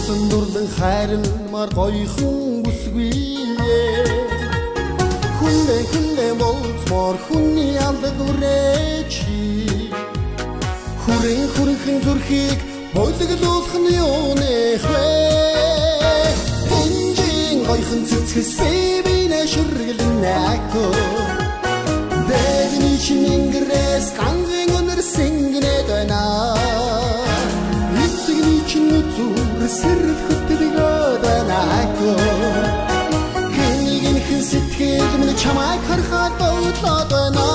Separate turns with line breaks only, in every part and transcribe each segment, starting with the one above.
Хөрсөн дурлан хайрламар гоёхон бүсгүй Хүндэ болцмор хүний алдаг үрээчи Хүрхэн зүрхийг бойлоглуулах нь юу нэх вэ Энжин гоёхон цэцгэс бибинэ шүргэлнэ ако Дэвний чинэнгрэс гангийн өнөр сингнэд байна Эцэгний чин зүр сэрэл хөтөлгөөд байна ако Хэнийгэн сэтгэл минь чамайг харахад бодлоод байна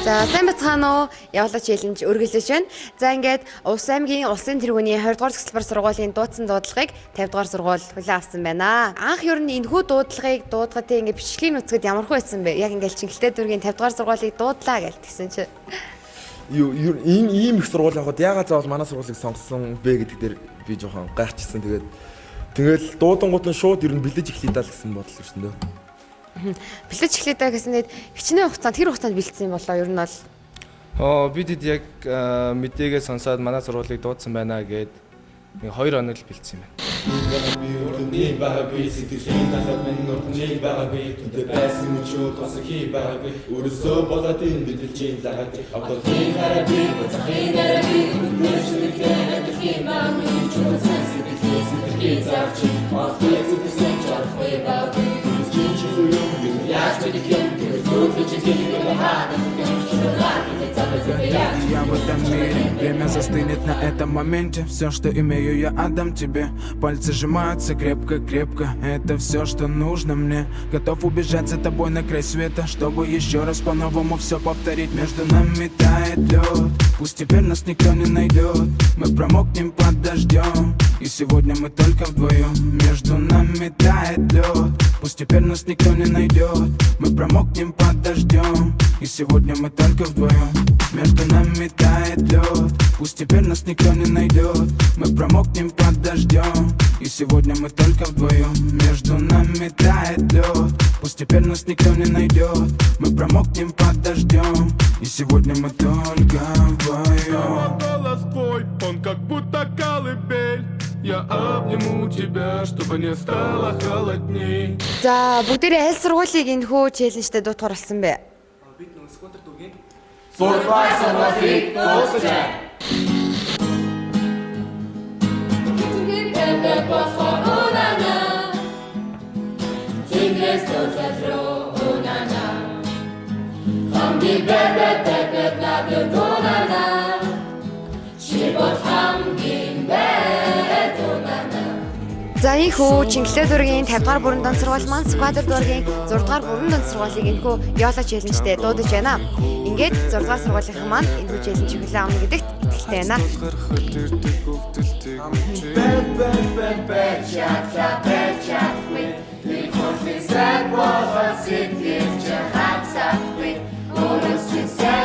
За сайн бацгаана уу? Явлаа челленж үргэлжлэж байна. За ингээд Улс аймгийн улсын тэргүүний 20 дугаар цэцлбар сургуулийн дуудсан дуудлагыг 50 дугаар сургууль хүлээн авсан байна. Анх ер нь энэхүү дуудлагыг дуудахад ингээд бичлэгийн нүцгэд ямархуу байсан бэ? Яг ингээд Чингэлтэй дүүргийн 50 дугаар сургуулийг дуудлаа гэж тэгсэн чи.
Ийм их сургууль явахад яагаад заавал манай сургуулийг сонгосон бэ гэдэг дээр би жоохон гайхчихсан. Тэгэл дуудангууд нь шууд ер нь бэлдэж эхлэе даа гэсэн бодол ирсэн дээ.
Бэлдэж эхлэе даа гэсэнд хичнээн хугацаанд тэр хугацаанд бэлдсэн юм болоо ер нь бол.
Бидэд яг мэдээгээ сонсоод манай сургуулийг дуудсан байна гэд 2 хоног л бэлдсэн юм байна. Би өрний багы сэтгэлийн дахад минь нуртны багы төдөө байсан мөчөө тосхи багы өрсөө болоод энэ бидэлжин захад автогийн хараби бацхийн хараби үдшилтэй дэлхийн багы чуцсан сэтгэлийн зарч автогийн зүгсэн чархой багы
Я в этом мире, время застынет на этом моменте. Все, что имею, я отдам тебе. Пальцы сжимаются крепко-крепко. Это все, что нужно мне. Готов убежать за тобой на край света, чтобы еще раз по-новому все повторить. Между нами тает лед, пусть теперь нас никто не найдет. Мы промокнем под дождем, и сегодня мы только вдвоем. Между нами тает лед, пусть теперь нас никто не найдет. Мы промокнем под дождем, и сегодня мы только вдвоем. Между нами тает лед, пусть теперь нас никто не найдет. Мы промокнем под дождем, и сегодня мы только вдвоем. Между нами тает лед, пусть теперь нас никто не найдет. Мы промокнем под дождем, и сегодня мы только вдвоем.
Голос твой, он как будто колыбель. Я обниму тебя, чтобы не стало холодней.
За бүгдээрээ аль сургуулийг энэхүү челленжтэй дуутгаар болсон бэ?
Бид нэг сквотер дүүгийн
Сургууль сургуулийг дуудаж байна.
За ийхүү Чингэлтэй дүүргийн 50 дугаар бүрэн дон сургууль маань Сквадр дүүргийн 6 дугаар бүрэн дон сургуулийг энэхүү Yola челленжтэй дуудаж байна. Ингээд 6 дугаар сургуулийн маань энэхүү челленж хүлээн авна гэдэгт итгэлтэй байна.
Ты